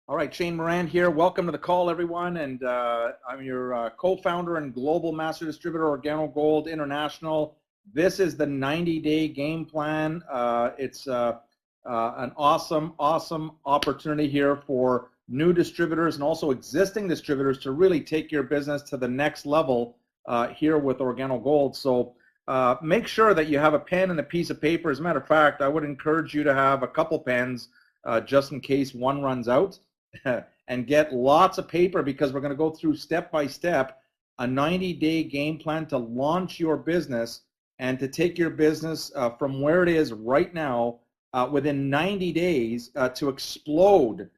All right, Shane Moran here. Welcome to the call, everyone. And I'm your co-founder and global master distributor, Organo Gold International. This is the 90-day game plan. It's an awesome opportunity here for new distributors and also existing distributors to really take your business to the next level here with Organo Gold. So make sure that you have a pen and a piece of paper. As a matter of fact, I would encourage you to have a couple pens just in case one runs out. And get lots of paper, because we're going to go through step by step a 90-day game plan to launch your business and to take your business from where it is right now within 90 days to explode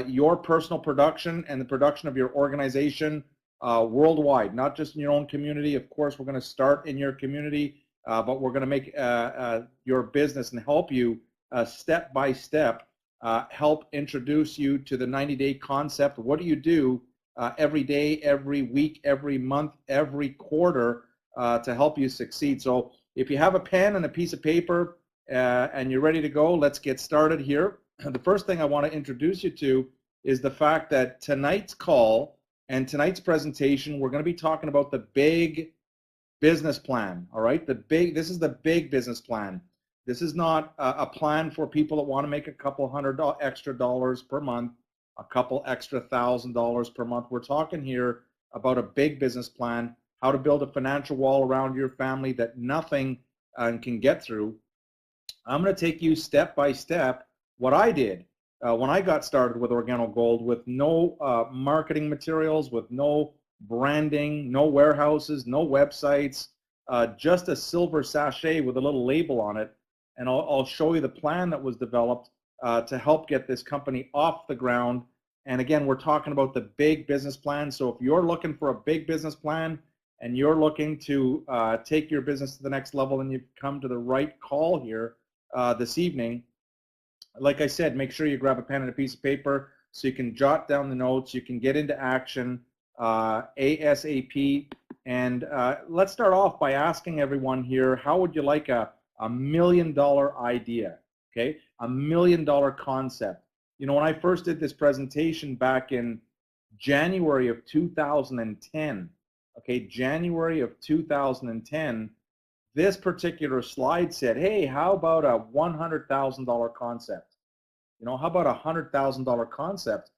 your personal production and the production of your organization worldwide, not just in your own community. Of course, we're going to start in your community, but we're going to make your business and help you step by step help introduce you to the 90-day concept. What do you do every day, every week, every month, every quarter to help you succeed? So if you have a pen and a piece of paper and you're ready to go, let's get started here. The first thing I want to introduce you to is the fact that tonight's call and tonight's presentation, we're going to be talking about the big business plan. All right, this is the big business plan. This is not a plan for people that want to make a couple hundred extra dollars per month, a couple extra $1,000 per month. We're talking here about a big business plan, how to build a financial wall around your family that nothing can get through. I'm going to take you step by step what I did when I got started with Organo Gold, with no marketing materials, with no branding, no warehouses, no websites, just a silver sachet with a little label on it. And I'll show you the plan that was developed to help get this company off the ground. And again, we're talking about the big business plan. So if you're looking for a big business plan and you're looking to take your business to the next level, then you've come to the right call here this evening. Like I said, make sure you grab a pen and a piece of paper so you can jot down the notes, you can get into action ASAP. And let's start off by asking everyone here, how would you like a $1 million idea, okay? $1 million concept. You know, when I first did this presentation back in January of 2010, okay, January of 2010, this particular slide said, hey, how about a $100,000 concept? You know, how about a $100,000 concept?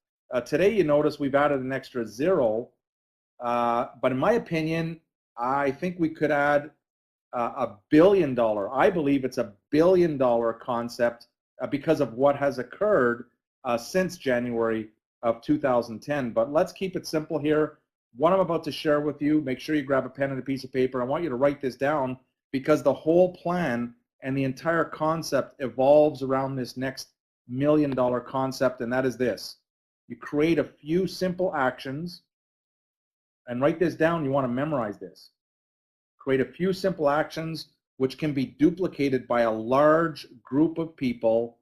Today, you notice we've added an extra zero, but in my opinion, I think we could add $1 billion. I believe it's $1 billion concept because of what has occurred since January of 2010. But let's keep it simple here. What I'm about to share with you, make sure you grab a pen and a piece of paper. I want you to write this down, because the whole plan and the entire concept evolves around this next $1 million concept, and that is this. You create a few simple actions, and write this down. You want to memorize this. Create a few simple actions which can be duplicated by a large group of people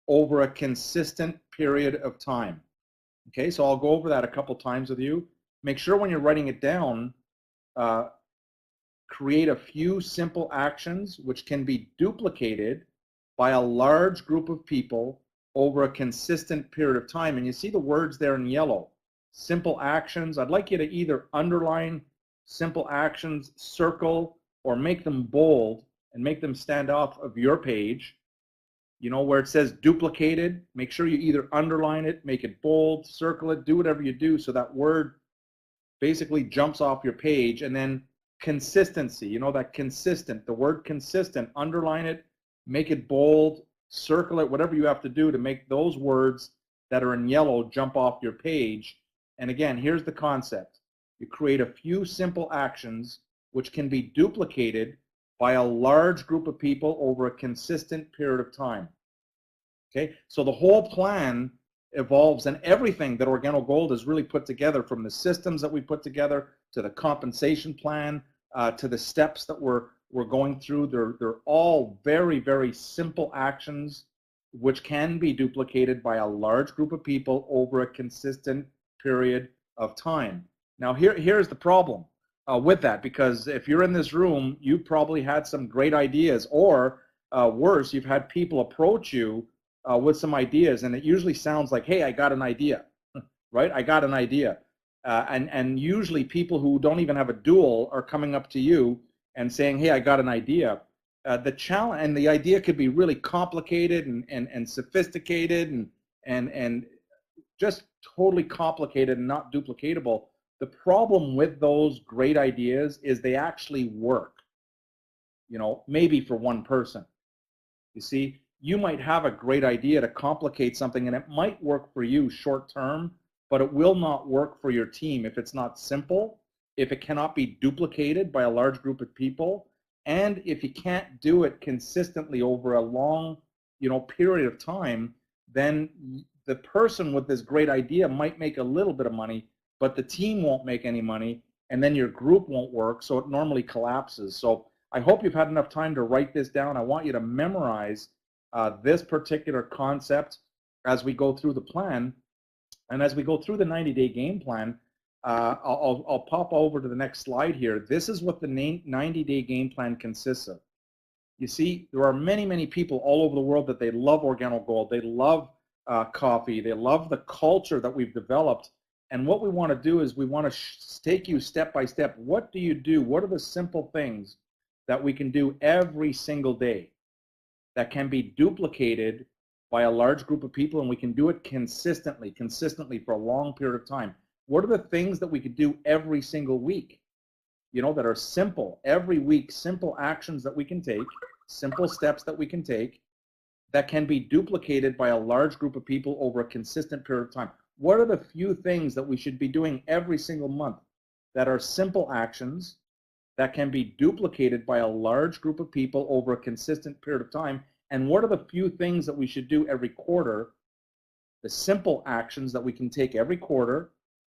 over a consistent period of time. Okay, so I'll go over that a couple times with you. Make sure when you're writing it down, create a few simple actions which can be duplicated by a large group of people over a consistent period of time. And you see the words there in yellow, simple actions. I'd like you to either underline simple actions, circle, or make them bold and make them stand off of your page. You know, where it says duplicated, make sure you either underline it, make it bold, circle it, do whatever you do so that word basically jumps off your page. And then consistency, you know, that consistent, the word consistent, underline it, make it bold, circle it, whatever you have to do to make those words that are in yellow jump off your page. And again, here's the concept. You create a few simple actions which can be duplicated by a large group of people over a consistent period of time. Okay, so the whole plan evolves, and everything that Organo Gold has really put together, from the systems that we put together to the compensation plan to the steps that we're going through, they're all very, very simple actions which can be duplicated by a large group of people over a consistent period of time. Now, here's the problem with that, because if you're in this room, you probably had some great ideas, or worse, you've had people approach you with some ideas, and it usually sounds like, hey, I got an idea, right? I got an idea. And usually people who don't even have a dual are coming up to you and saying, hey, I got an idea. The challenge, and the idea could be really complicated and sophisticated and just totally complicated and not duplicatable. The problem with those great ideas is they actually work, maybe for one person. You see, you might have a great idea to complicate something and it might work for you short term, but it will not work for your team if it's not simple, if it cannot be duplicated by a large group of people, and if you can't do it consistently over a long, period of time, then the person with this great idea might make a little bit of money, but the team won't make any money, and then your group won't work, so it normally collapses. So I hope you've had enough time to write this down. I want you to memorize this particular concept as we go through the plan. And as we go through the 90-day game plan, I'll pop over to the next slide here. This is what the 90-day game plan consists of. You see, there are many, many people all over the world that they love Organo Gold. They love coffee. They love the culture that we've developed. And what we want to do is we want to take you step by step. What do you do? What are the simple things that we can do every single day that can be duplicated by a large group of people, and we can do it consistently for a long period of time? What are the things that we could do every single week, that are simple, every week, simple actions that we can take, simple steps that we can take that can be duplicated by a large group of people over a consistent period of time? What are the few things that we should be doing every single month that are simple actions that can be duplicated by a large group of people over a consistent period of time? And what are the few things that we should do every quarter, the simple actions that we can take every quarter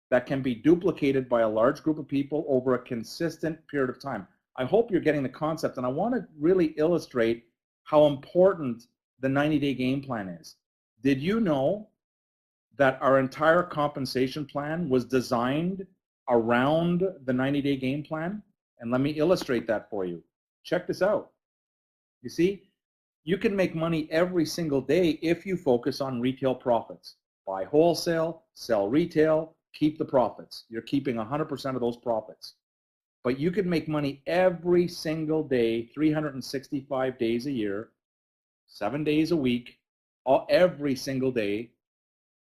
that can be duplicated by a large group of people over a consistent period of time? I hope you're getting the concept, and I want to really illustrate how important the 90-day game plan is. Did you know that our entire compensation plan was designed around the 90-day game plan? And let me illustrate that for you. Check this out. You see, you can make money every single day if you focus on retail profits. Buy wholesale, sell retail, keep the profits. You're keeping 100% of those profits. But you can make money every single day, 365 days a year, 7 days a week, every single day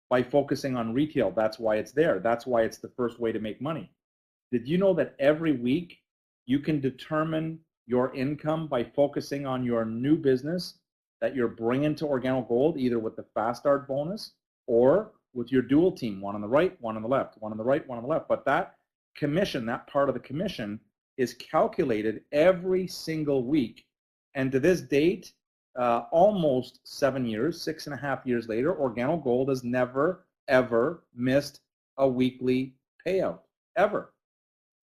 by focusing on retail. That's why it's there. That's why it's the first way to make money. Did you know that every week you can determine your income by focusing on your new business that you're bringing to Organo Gold, either with the Fast Start bonus or with your dual team, one on the right, one on the left, one on the right, one on the left. But that commission, that part of the commission, is calculated every single week. And to this date, almost 7 years, 6.5 years later, Organo Gold has never, ever missed a weekly payout, ever.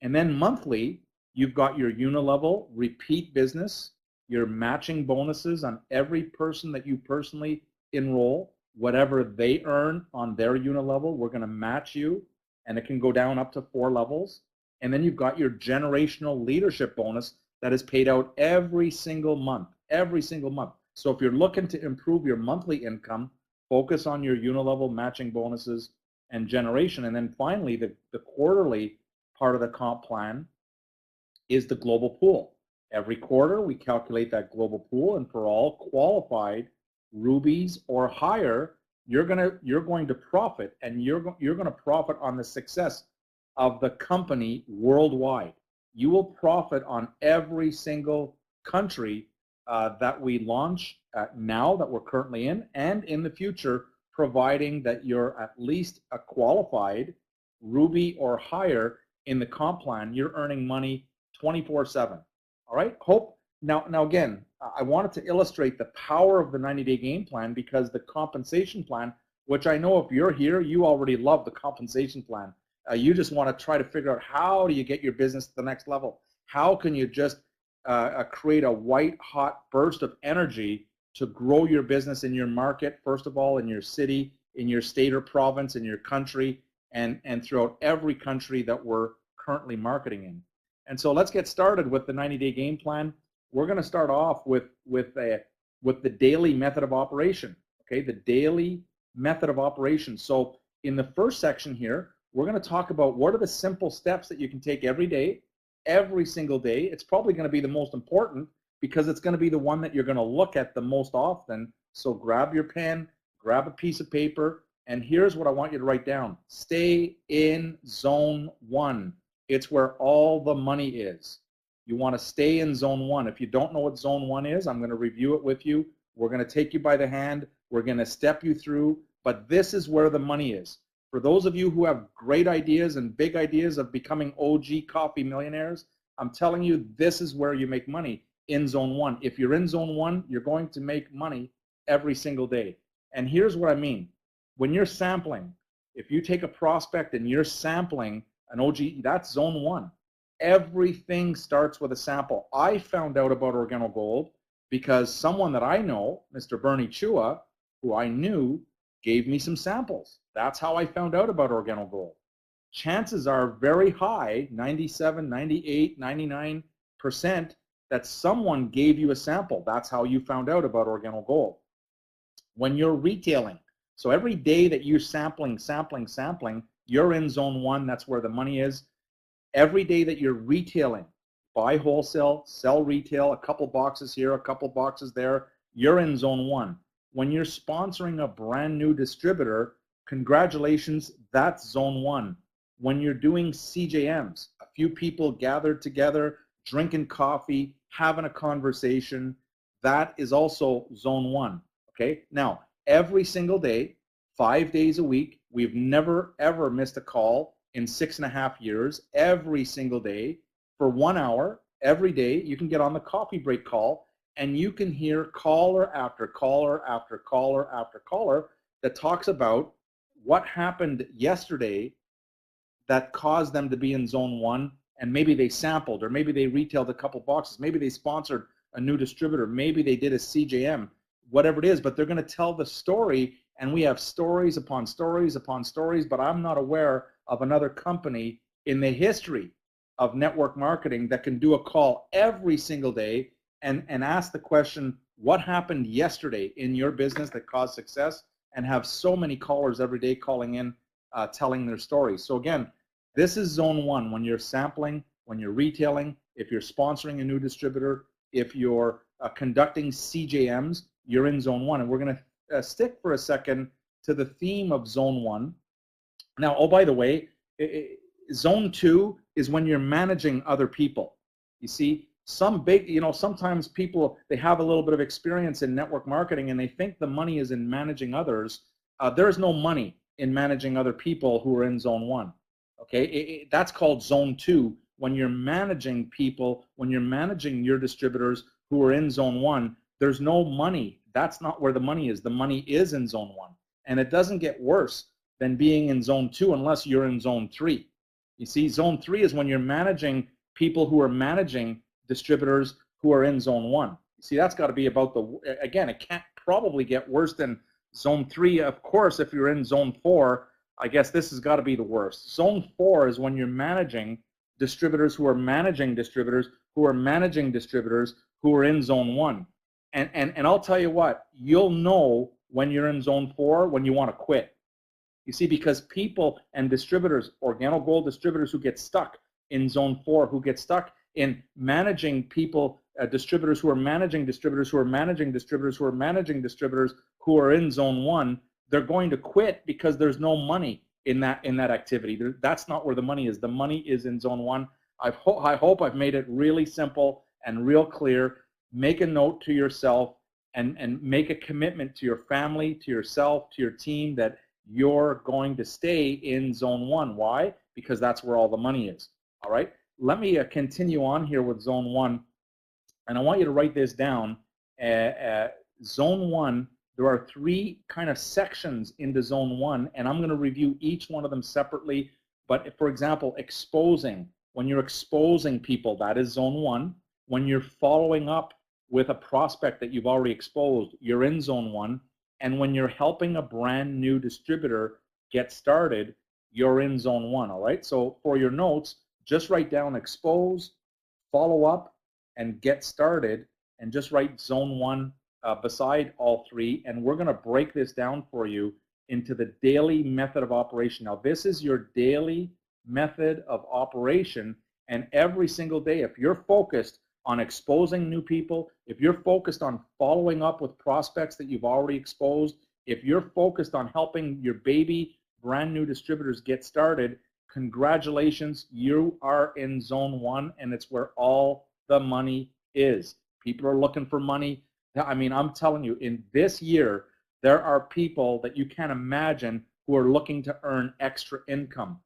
And then monthly, you've got your unilevel repeat business, your matching bonuses on every person that you personally enroll. Whatever they earn on their unilevel, we're going to match you, and it can go down up to 4 levels. And then you've got your generational leadership bonus that is paid out every single month, every single month. So if you're looking to improve your monthly income, focus on your unilevel matching bonuses and generation. And then finally, the quarterly part of the comp plan is the global pool. Every quarter, we calculate that global pool, and for all qualified rubies or higher, you're going to profit, and you're going to profit on the success of the company worldwide. You will profit on every single country that we launch now, that we're currently in, and in the future, providing that you're at least a qualified ruby or higher in the comp plan. You're earning money 24/7. All right. Hope now again, I wanted to illustrate the power of the 90-day game plan, because the compensation plan, which I know if you're here, you already love the compensation plan. You just want to try to figure out, how do you get your business to the next level? How can you just create a white hot burst of energy to grow your business in your market, first of all, in your city, in your state or province, in your country, and throughout every country that we're currently marketing in. And so let's get started with the 90-day game plan. We're going to start off with the daily method of operation. okay, the daily method of operation. So in the first section here, we're going to talk about what are the simple steps that you can take every day, every single day. It's probably going to be the most important because it's going to be the one that you're going to look at the most often. So grab your pen, grab a piece of paper, and here's what I want you to write down. Stay in zone 1. It's where all the money is. You want to stay in zone 1. If you don't know what zone 1 is, I'm going to review it with you. We're going to take you by the hand. We're going to step you through, but this is where the money is. For those of you who have great ideas and big ideas of becoming OG coffee millionaires, I'm telling you, this is where you make money, in zone 1. If you're in zone 1, you're going to make money every single day. And here's what I mean. When you're sampling, if you take a prospect and you're sampling an OG, that's zone 1. Everything starts with a sample. I found out about Organo Gold because someone that I know, Mr. Bernie Chua, who I knew, gave me some samples. That's how I found out about Organo Gold. Chances are very high, 97, 98, 99%, that someone gave you a sample. That's how you found out about Organo Gold. When you're retailing, so every day that you're sampling, you're in zone 1. That's where the money is. Every day that you're retailing, buy wholesale, sell retail, a couple boxes here, a couple boxes there, you're in zone 1. When you're sponsoring a brand new distributor, congratulations, that's zone 1. When you're doing CJMs, a few people gathered together, drinking coffee, having a conversation, that is also zone 1. Okay, now every single day, 5 days a week, we've never ever missed a call in 6.5 years. Every single day for 1 hour, every day, you can get on the coffee break call and you can hear caller after caller after caller after caller that talks about what happened yesterday that caused them to be in zone 1, and maybe they sampled, or maybe they retailed a couple boxes, maybe they sponsored a new distributor, maybe they did a CJM, whatever it is, but they're going to tell the story, and we have stories upon stories upon stories, but I'm not aware of another company in the history of network marketing that can do a call every single day and ask the question, what happened yesterday in your business that caused success, and have so many callers every day calling in, telling their stories. So again, this is zone 1, when you're sampling, when you're retailing, if you're sponsoring a new distributor, if you're conducting CJMs, you're in zone 1. And we're going to stick for a second to the theme of zone 1. Now, oh, by the way, zone 2 is when you're managing other people. You see, sometimes people, they have a little bit of experience in network marketing and they think the money is in managing others. There is no money in managing other people who are in zone 1. Okay, that's called zone 2. When you're managing people, when you're managing your distributors who are in zone 1, there's no money. That's not where the money is. The money is in zone 1. And it doesn't get worse than being in zone 2 unless you're in zone 3. You see, zone 3 is when you're managing people who are managing distributors who are in zone 1. You see, that's got to be about again, it can't probably get worse than zone 3. Of course, if you're in zone 4, I guess this has got to be the worst. Zone 4 is when you're managing distributors who are managing distributors who are managing distributors who are in zone 1. And I'll tell you what, you'll know when you're in zone 4 when you want to quit. You see, because people and distributors, Organo Gold distributors who get stuck in zone 4, who get stuck in managing people, distributors who are managing distributors who are managing distributors who are managing distributors who are in zone 1, they're going to quit because there's no money in that activity. That's not where the money is. The money is in zone 1. I hope I've made it really simple and real clear. Make a note to yourself and make a commitment to your family, to yourself, to your team that you're going to stay in zone 1. Why? Because that's where all the money is. All right. Let me continue on here with zone 1, and I want you to write this down. Zone 1. There are 3 kind of sections into zone 1, and I'm going to review each one of them separately. But for example, exposing. When you're exposing people, that is zone 1. When you're following up with a prospect that you've already exposed, you're in zone 1. And when you're helping a brand new distributor get started, you're in zone 1. All right. So for your notes, just write down expose, follow up, and get started, and just write zone 1 beside all three, and we're going to break this down for you into the daily method of operation. Now, this is your daily method of operation, and every single day, if you're focused on exposing new people, if you're focused on following up with prospects that you've already exposed, if you're focused on helping your baby brand new distributors get started, congratulations, you are in zone one, and it's where all the money is. People are looking for money. I mean, I'm telling you, in this year, there are people that you can't imagine who are looking to earn extra income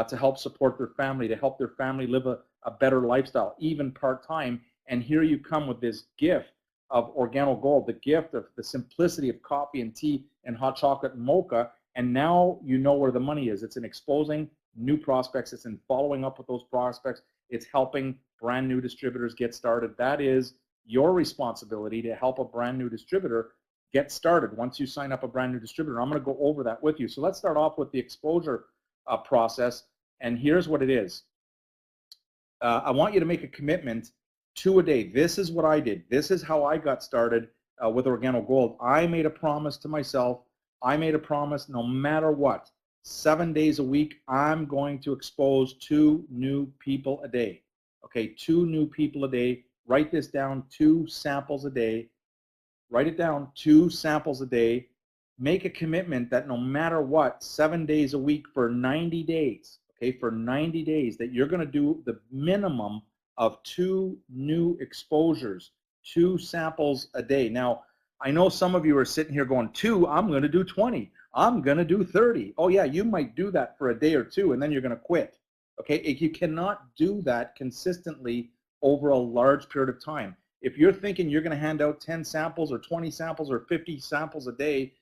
to help support their family, to help their family live a better lifestyle, even part-time. And here you come with this gift of Organo Gold, the gift of the simplicity of coffee and tea and hot chocolate and mocha, and now you know where the money is. It's in exposing new prospects. It's in following up with those prospects. It's helping brand new distributors get started. That is your responsibility, to help a brand new distributor get started once you sign up a brand new distributor. I'm going to go over that with you. So let's start off with the exposure process, and here's what it is. I want you to make a commitment to a day. This is what I did. This is how I got started with Organo Gold. I made a promise to myself. I made a promise, no matter what, 7 days a week, I'm going to expose 2 new people a day. Okay, 2 new people a day. Write this down, 2 samples a day. Write it down, 2 samples a day. Make a commitment that no matter what, 7 days a week for 90 days, okay, for 90 days, that you're going to do the minimum of 2 new exposures, 2 samples a day. Now, I know some of you are sitting here going, 2, I'm going to do 20. I'm going to do 30. Oh, yeah, you might do that for a day or 2, and then you're going to quit. Okay, if you cannot do that consistently over a large period of time. If you're thinking you're going to hand out 10 samples or 20 samples or 50 samples a day,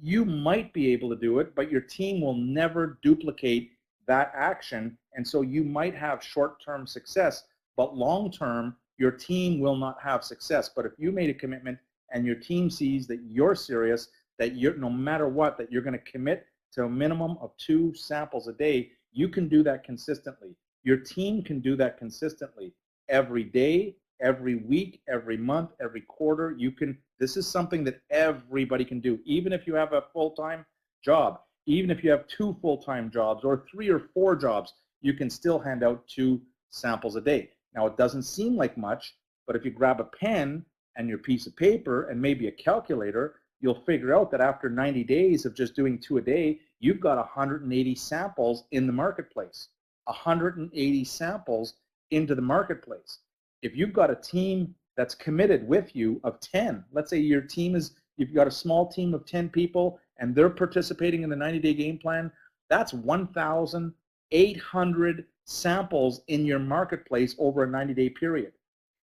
you might be able to do it, but your team will never duplicate that action, and so you might have short-term success, but long-term, your team will not have success. But if you made a commitment and your team sees that you're serious, that you're, no matter what, that you're going to commit to a minimum of 2 samples a day, you can do that consistently. Your team can do that consistently. Every day, every week, every month, every quarter, you can. This is something that everybody can do. Even if you have a full-time job, even if you have 2 full-time jobs or 3 or 4 jobs, you can still hand out 2 samples a day. Now, it doesn't seem like much, but if you grab a pen and your piece of paper and maybe a calculator, you'll figure out that after 90 days of just doing 2 a day, you've got 180 samples in the marketplace. 180 samples into the marketplace. If you've got a team that's committed with you of 10, let's say your team is, you've got a small team of 10 people and they're participating in the 90-day game plan, that's 1,800 samples in your marketplace over a 90-day period.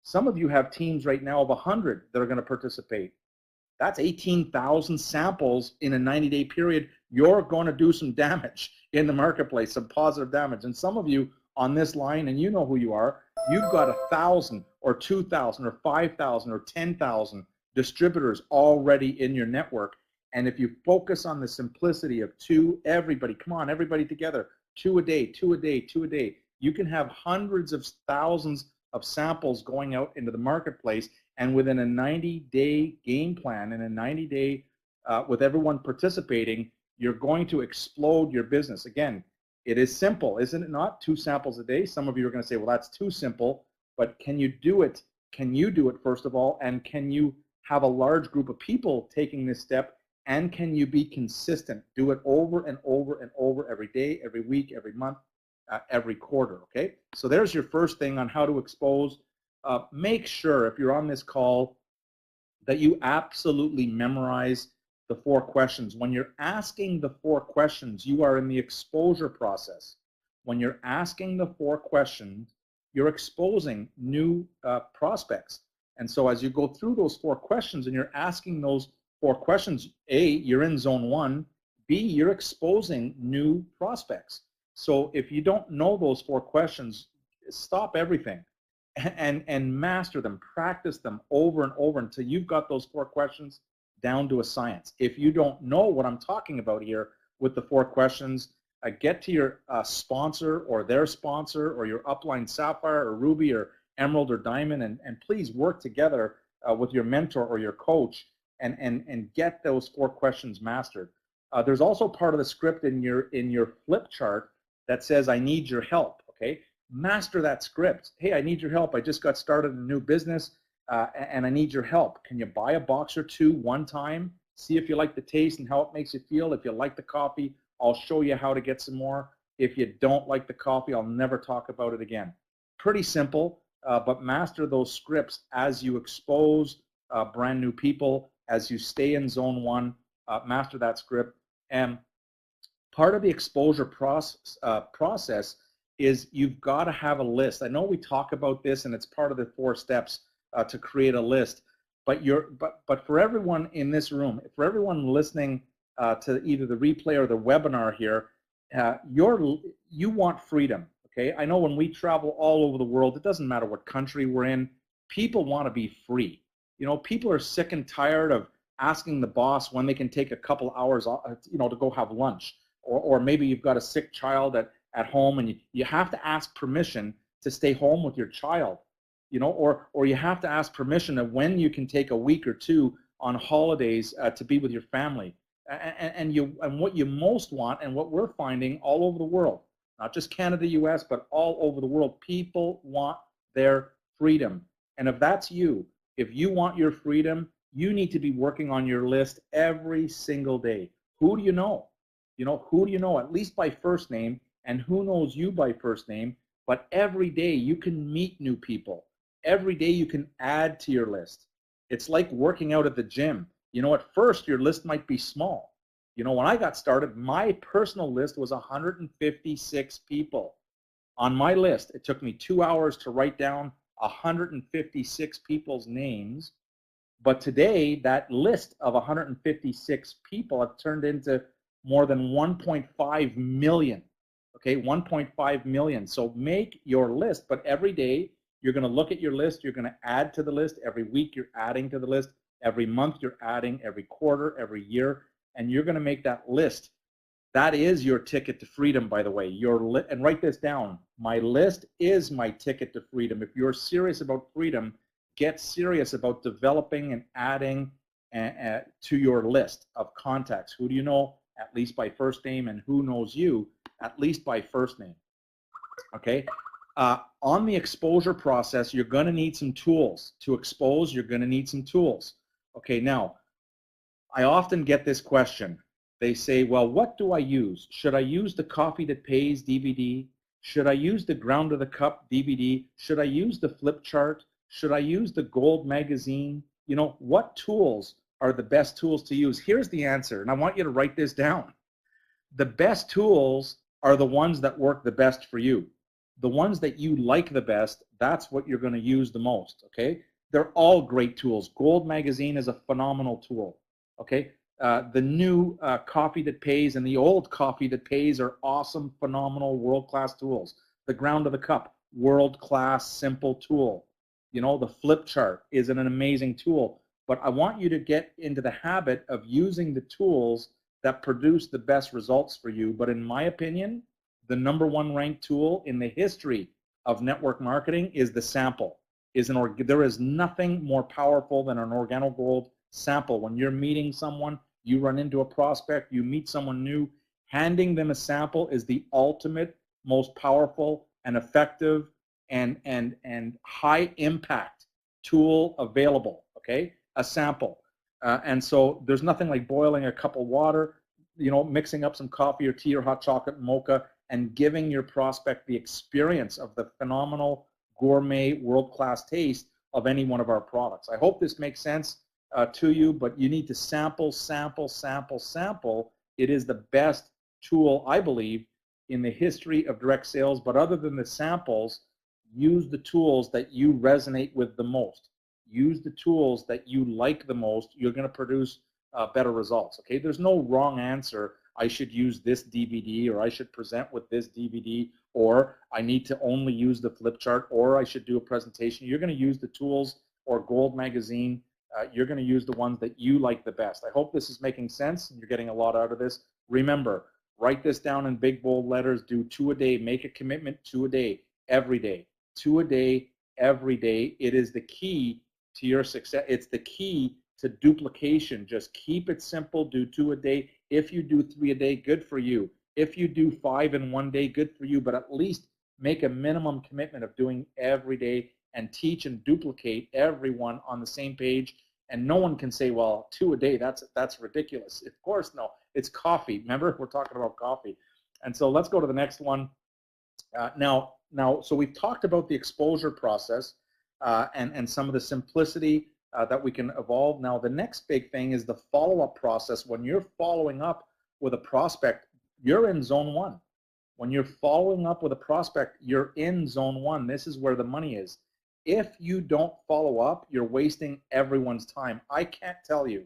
Some of you have teams right now of 100 that are going to participate. That's 18,000 samples in a 90-day period. You're going to do some damage in the marketplace, some positive damage. And some of you on this line, and you know who you are, you've got 1,000 or 2,000 or 5,000 or 10,000 distributors already in your network. And if you focus on the simplicity of 2, everybody, come on, everybody together, 2 a day, 2 a day, 2 a day, you can have hundreds of thousands of samples going out into the marketplace. And within a 90-day game plan and a 90-day with everyone participating, you're going to explode your business. Again, it is simple, isn't it not? 2 samples a day. Some of you are going to say, well, that's too simple, but can you do it? Can you do it, first of all? And can you have a large group of people taking this step? And can you be consistent? Do it over and over and over every day, every week, every month, every quarter, okay? So there's your first thing on how to expose. Make sure, if you're on this call, that you absolutely memorize the 4 questions. When you're asking the 4 questions, you are in the exposure process. When you're asking the 4 questions, you're exposing new prospects. And so as you go through those 4 questions and you're asking those 4 questions, A, you're in zone 1, B, you're exposing new prospects. So if you don't know those 4 questions, stop everything and master them, practice them over and over until you've got those 4 questions down to a science. If you don't know what I'm talking about here with the 4 questions, get to your sponsor or their sponsor or your upline Sapphire or Ruby or Emerald or Diamond, and please work together with your mentor or your coach and get those 4 questions mastered. There's also part of the script in your flip chart that says, I need your help, okay? Master that script. Hey, I need your help. I just got started in a new business and I need your help. Can you buy a box or 2 one time? See if you like the taste and how it makes you feel. If you like the coffee, I'll show you how to get some more. If you don't like the coffee, I'll never talk about it again. Pretty simple, but master those scripts as you expose brand new people, as you stay in zone 1, master that script. And part of the exposure process is you've got to have a list. I know we talk about this, and it's part of the 4 steps to create a list. But for everyone in this room, for everyone listening to either the replay or the webinar here, you want freedom. Okay, I know when we travel all over the world, it doesn't matter what country we're in, people want to be free. You know, people are sick and tired of asking the boss when they can take a couple hours, to go have lunch, or maybe you've got a sick child at home and you have to ask permission to stay home with your child, or you have to ask permission of when you can take a week or 2 on holidays to be with your family. And what you most want, and what we're finding all over the world, not just Canada, US, but all over the world, people want their freedom. And if that's you, if you want your freedom, you need to be working on your list every single day. Who do you know? Who do you know, at least by first name, and who knows you by first name? But every day you can meet new people. Every day you can add to your list. It's like working out at the gym. At first your list might be small. When I got started, my personal list was 156 people. On my list, it took me 2 hours to write down 156 people's names. But today, that list of 156 people have turned into more than 1.5 million. Okay, 1.5 million. So make your list, but every day you're going to look at your list, you're going to add to the list. Every week you're adding to the list. Every month you're adding, every quarter, every year, and you're going to make that list. That is your ticket to freedom, by the way. And write this down. My list is my ticket to freedom. If you're serious about freedom, get serious about developing and adding to your list of contacts. Who do you know, at least by first name, and who knows you, at least by first name. Okay? On the exposure process, you're going to need some tools. To expose, you're going to need some tools. Okay, now, I often get this question. They say, well, what do I use? Should I use the Coffee That Pays DVD? Should I use the Ground to the Cup DVD? Should I use the flip chart? Should I use the Gold magazine? What tools are the best tools to use? Here's the answer, and I want you to write this down. The best tools are the ones that work the best for you. The ones that you like the best, that's what you're going to use the most, okay? They're all great tools. Gold magazine is a phenomenal tool, okay? The new Coffee That Pays and the old Coffee That Pays are awesome, phenomenal, world-class tools. The Ground to the Cup, world-class, simple tool. The flip chart is an amazing tool, but I want you to get into the habit of using the tools that produce the best results for you. But in my opinion, the #1 ranked tool in the history of network marketing is the sample. There is nothing more powerful than an Organo Gold sample. When you're meeting someone, you run into a prospect, you meet someone new, handing them a sample is the ultimate, most powerful and effective and high impact tool available, okay? A sample. And so there's nothing like boiling a cup of water, mixing up some coffee or tea or hot chocolate mocha and giving your prospect the experience of the phenomenal gourmet world-class taste of any one of our products. I hope this makes sense to you, but you need to sample, sample, sample, sample. It is the best tool, I believe, in the history of direct sales. But other than the samples, use the tools that you resonate with the most. Use the tools that you like the most. You're going to produce better results. Okay, there's no wrong answer. I should use this DVD, or I should present with this DVD, or I need to only use the flip chart, or I should do a presentation. You're going to use the tools or Gold magazine. You're going to use the ones that you like the best. I hope this is making sense and you're getting a lot out of this. Remember, write this down in big bold letters. Do 2 a day. Make a commitment, 2 a day, every day. 2 a day, every day. It is the key to your success. It's the key to duplication. Just keep it simple. Do 2 a day. If you do 3 a day, good for you. If you do 5 in 1 day, good for you. But at least make a minimum commitment of doing every day and teach and duplicate everyone on the same page. And no one can say, well, 2 a day, that's ridiculous. Of course, no. It's coffee. Remember, we're talking about coffee. And so let's go to the next one. Now, so we've talked about the exposure process and some of the simplicity that we can evolve. Now, the next big thing is the follow-up process. When you're following up with a prospect, you're in zone 1. When you're following up with a prospect, you're in zone 1. This is where the money is. If you don't follow up, you're wasting everyone's time. I can't tell you.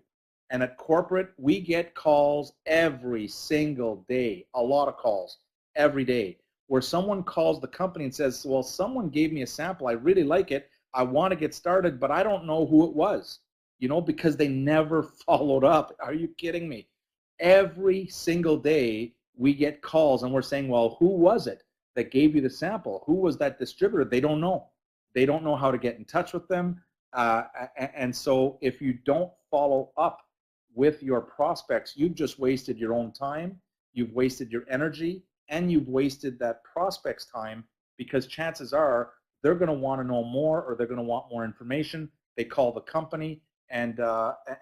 And at corporate, we get calls every single day, a lot of calls every day, where someone calls the company and says, well, someone gave me a sample. I really like it. I want to get started, but I don't know who it was, you know, because they never followed up. Are you kidding me? Every single day we get calls and we're saying, well, who was it that gave you the sample? Who was that distributor? They don't know. They don't know how to get in touch with them. And so if you don't follow up with your prospects, you've just wasted your own time, you've wasted your energy, and you've wasted that prospect's time, because chances are they're going to want to know more, or they're going to want more information. They call the company, and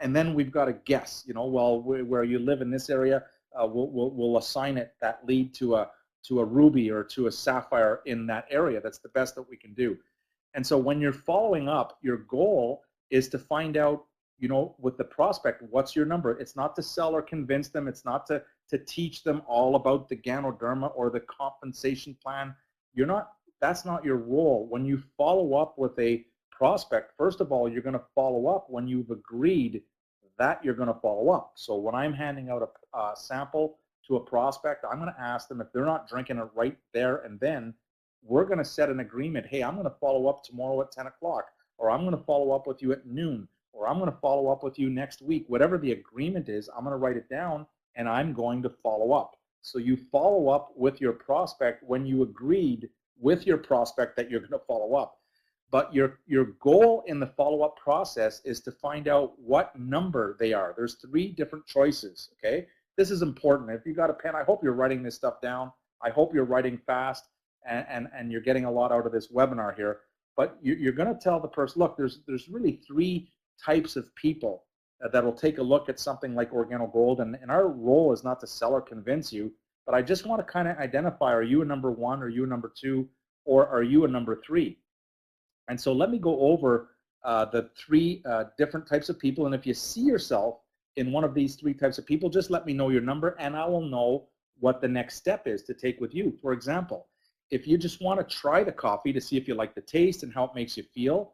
then we've got to guess, you know, well, where you live in this area, we'll assign it, that lead to a ruby or to a sapphire in that area. That's the best that we can do. And so when you're following up, your goal is to find out, you know, with the prospect, what's your number? It's not to sell or convince them. It's not to teach them all about the Ganoderma or the compensation plan. That's not your role. When you follow up with a prospect, first of all, you're going to follow up when you've agreed that you're going to follow up. So when I'm handing out a sample to a prospect, I'm going to ask them, if they're not drinking it right there and then, we're going to set an agreement. Hey, I'm going to follow up tomorrow at 10 o'clock, or I'm going to follow up with you at noon, or I'm going to follow up with you next week. Whatever the agreement is, I'm going to write it down, and I'm going to follow up. So you follow up with your prospect when you agreed with your prospect that you're going to follow up. But your goal in the follow-up process is to find out what number they are. There's 3 different choices, okay? This is important. If you got a pen, I hope you're writing this stuff down. I hope you're writing fast, and you're getting a lot out of this webinar here. But you're going to tell the person, look, there's really 3 types of people that will take a look at something like Organo Gold, and our role is not to sell or convince you, but I just want to kind of identify, are you a number 1, are you a number 2, or are you a number 3? And so let me go over the 3 different types of people, and if you see yourself in one of these 3 types of people, just let me know your number, and I will know what the next step is to take with you. For example, if you just want to try the coffee to see if you like the taste and how it makes you feel,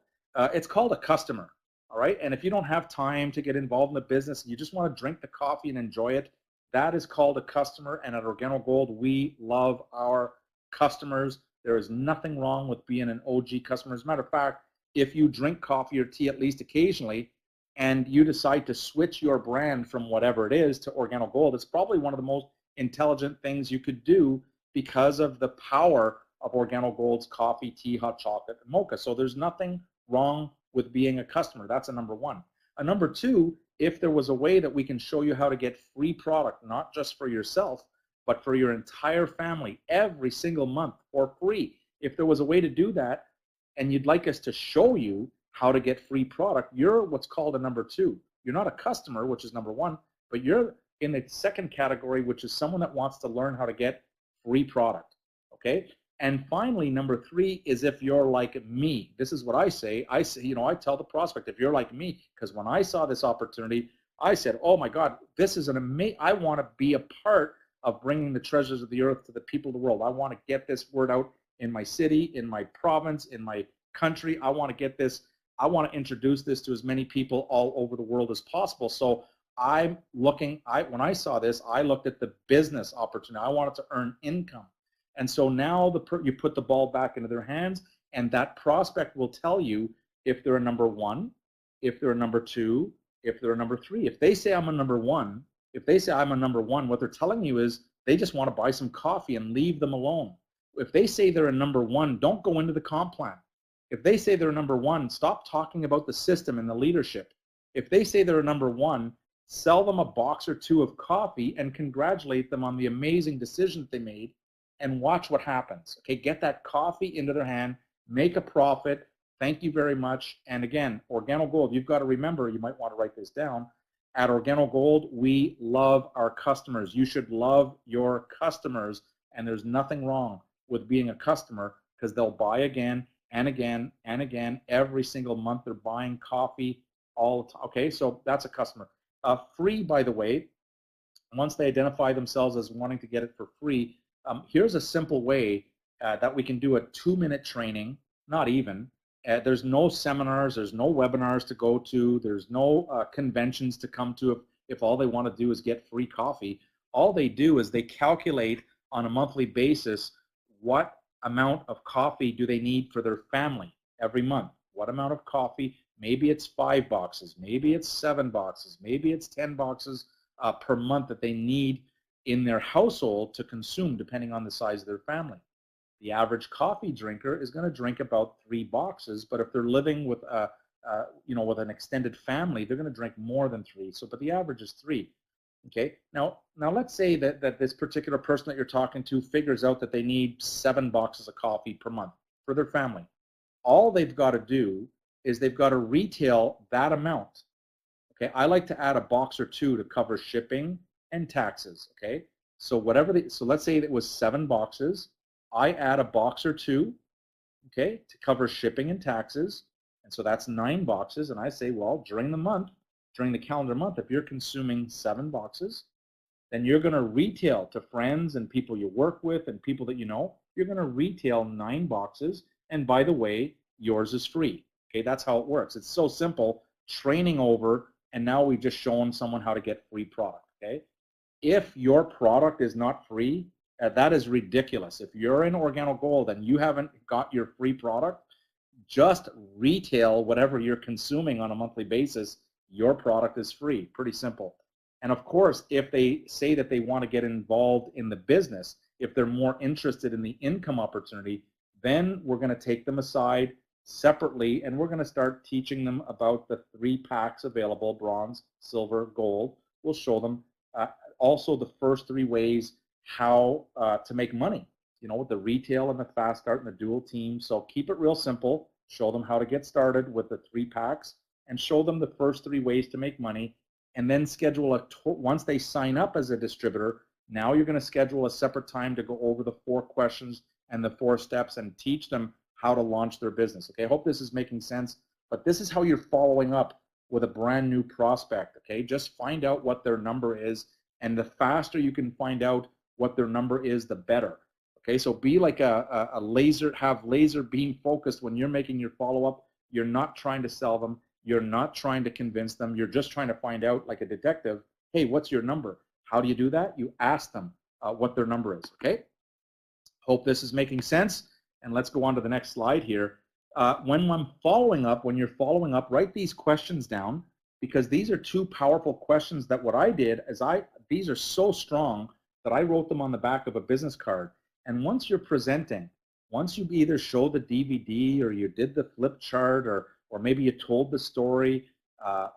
it's called a customer, all right? And if you don't have time to get involved in the business and you just want to drink the coffee and enjoy it, that is called a customer. And at Organo Gold, we love our customers. There is nothing wrong with being an OG customer. As a matter of fact, if you drink coffee or tea at least occasionally and you decide to switch your brand from whatever it is to Organo Gold, it's probably one of the most intelligent things you could do, because of the power of Organo Gold's coffee, tea, hot chocolate, and mocha. So there's nothing wrong with being a customer. That's a number 1. A number 2, if there was a way that we can show you how to get free product, not just for yourself, but for your entire family every single month for free. If there was a way to do that and you'd like us to show you how to get free product, you're what's called a number 2. You're not a customer, which is number 1, but you're in the second category, which is someone that wants to learn how to get free product, okay? And finally, number 3 is if you're like me. This is what I say. I say, you know, I tell the prospect, if you're like me, because when I saw this opportunity, I said, oh my God, this is an amazing, I want to be a part of bringing the treasures of the earth to the people of the world. I want to get this word out in my city, in my province, in my country. I want to get this, I want to introduce this to as many people all over the world as possible. So I'm looking, when I saw this, I looked at the business opportunity. I wanted to earn income. And so now you put the ball back into their hands, and that prospect will tell you if they're a number 1, if they're a number 2, if they're a number 3. If they say I'm a number 1, if they say I'm a number 1, what they're telling you is they just want to buy some coffee and leave them alone. If they say they're a number 1, don't go into the comp plan. If they say they're a number 1, stop talking about the system and the leadership. If they say they're number one, sell them a box or two of coffee and congratulate them on the amazing decision they made and watch what happens. Okay, get that coffee into their hand, make a profit. Thank you very much. And again, Organo Gold, you've got to remember, you might want to write this down. At Organo Gold, we love our customers. You should love your customers, and there's nothing wrong with being a customer because they'll buy again and again and again. Every single month they're buying coffee all the time. Okay, so that's a customer. Free, by the way, once they identify themselves as wanting to get it for free, here's a simple way that we can do a 2-minute training, not even. There's no seminars, there's no webinars to go to, there's no conventions to come to if all they want to do is get free coffee. All they do is they calculate on a monthly basis what amount of coffee do they need for their family every month. What amount of coffee? Maybe it's 5 boxes, maybe it's 7 boxes, maybe it's 10 boxes per month that they need in their household to consume, depending on the size of their family. The average coffee drinker is going to drink about 3 boxes, but if they're living with with an extended family, they're going to drink more than 3. So, but the average is 3. Okay. Now let's say that this particular person that you're talking to figures out that they need 7 boxes of coffee per month for their family. All they've got to do is they've got to retail that amount. Okay. I like to add a box or 2 to cover shipping and taxes. Okay. So so let's say it was 7 boxes. I add a box or 2, okay, to cover shipping and taxes, and so that's 9 boxes, and I say, well, during the calendar month, if you're consuming 7 boxes, then you're going to retail to friends and people you work with and people that you know, you're going to retail 9 boxes, and by the way, yours is free. Okay, that's how it works. It's so simple, training over, and now we've just shown someone how to get free product. Okay, if your product is not free, that is ridiculous. If you're in Organo Gold and you haven't got your free product, just retail whatever you're consuming on a monthly basis. Your product is free. Pretty simple. And of course, if they say that they want to get involved in the business, if they're more interested in the income opportunity, then we're going to take them aside separately and we're going to start teaching them about the 3 packs available: bronze, silver, gold. We'll show them also the first 3 ways how to make money, with the retail and the fast start and the dual team. So keep it real simple, show them how to get started with the 3 packs and show them the first 3 ways to make money, and then schedule once they sign up as a distributor, now you're going to schedule a separate time to go over the 4 questions and the 4 steps and teach them how to launch their business. Okay, I hope this is making sense, but this is how you're following up with a brand new prospect. Okay, just find out what their number is, and the faster you can find out what their number is, the better. Okay, so be like a laser, have laser beam focused when you're making your follow-up. You're not trying to sell them. You're not trying to convince them. You're just trying to find out, like a detective, hey, what's your number? How do you do that? You ask them what their number is, okay? Hope this is making sense, and let's go on to the next slide here. When you're following up, write these questions down, because these are 2 powerful questions that what I did is these are so strong that I wrote them on the back of a business card. And once you're presenting, once you either show the DVD or you did the flip chart, or maybe you told the story,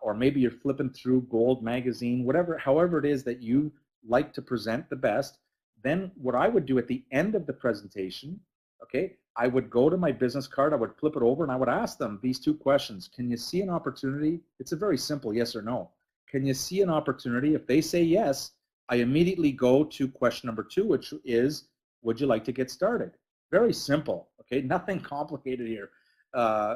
or maybe you're flipping through Gold magazine, however it is that you like to present the best, then what I would do at the end of the presentation, okay, I would go to my business card, I would flip it over, and I would ask them these 2 questions. Can you see an opportunity? It's a very simple yes or no. Can you see an opportunity? If they say yes, I immediately go to question number 2, which is, would you like to get started? Very simple, okay? Nothing complicated here.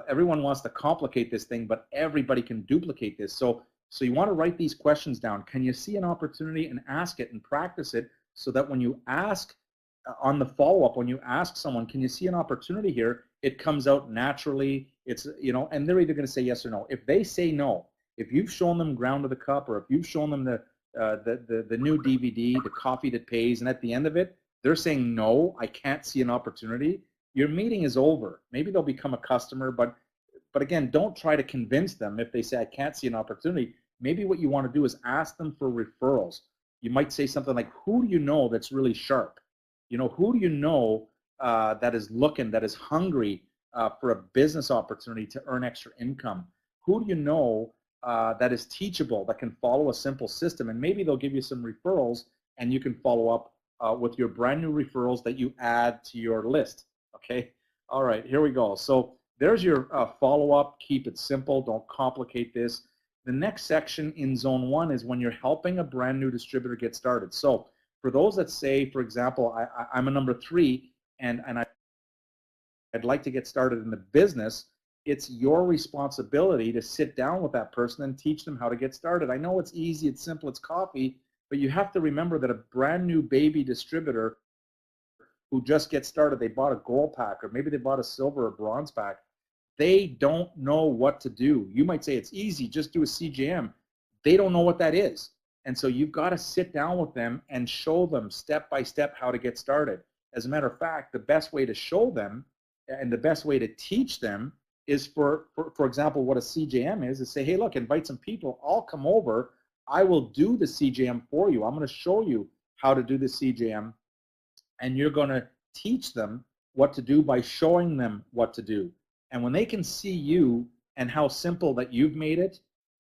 Everyone wants to complicate this thing, but everybody can duplicate this. So you want to write these questions down. Can you see an opportunity? And ask it and practice it, so that when you ask on the follow-up, when you ask someone, can you see an opportunity here, it comes out naturally. It's, and they're either going to say yes or no. If they say no, if you've shown them Ground to the Cup, or if you've shown them the new DVD, The Coffee That Pays, and at the end of it, they're saying, no, I can't see an opportunity, your meeting is over. Maybe they'll become a customer, but again, don't try to convince them if they say, I can't see an opportunity. Maybe what you want to do is ask them for referrals. You might say something like, who do you know that's really sharp? Who do you know that is hungry for a business opportunity to earn extra income? Who do you know that is teachable, that can follow a simple system, and maybe they'll give you some referrals, and you can follow up with your brand new referrals that you add to your list. Okay. All right. Here we go. So there's your follow up. Keep it simple. Don't complicate this. The next section in zone 1 is when you're helping a brand new distributor get started. So for those that say, for example, I'm a number 3 and I'd like to get started in the business, it's your responsibility to sit down with that person and teach them how to get started. I know it's easy, it's simple, it's coffee, but you have to remember that a brand new baby distributor who just gets started, they bought a gold pack or maybe they bought a silver or bronze pack, they don't know what to do. You might say it's easy, just do a CGM. They don't know what that is. And so you've got to sit down with them and show them step by step how to get started. As a matter of fact, the best way to show them and the best way to teach them is for example, what a CJM is say, hey, look, invite some people. I'll come over. I will do the CJM for you. I'm going to show you how to do the CJM, and you're going to teach them what to do by showing them what to do. And when they can see you and how simple that you've made it,